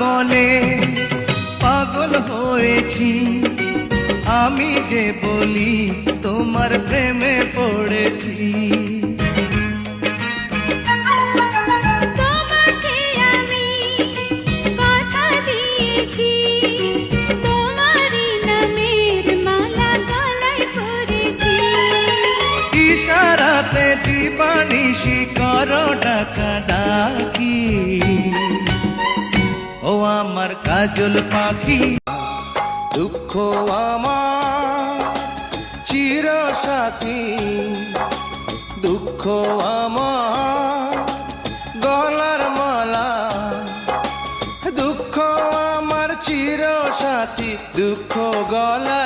বলে পাগল হয়েছি, আমি যে বলি তোমার প্রেমে পড়েছি। তোমাকে আমি কথা দিয়েছি, তোমারই নামের মালা গলায় পরেছি। ইশারাতে দিবানিশি করো ডাকাডাকি, ও আমার কাজল পাখি। দুঃখ আমার চির সাথী, দুঃখ আমার গলার মালা, দুঃখ আমার চির সাথী, দুঃখ গলার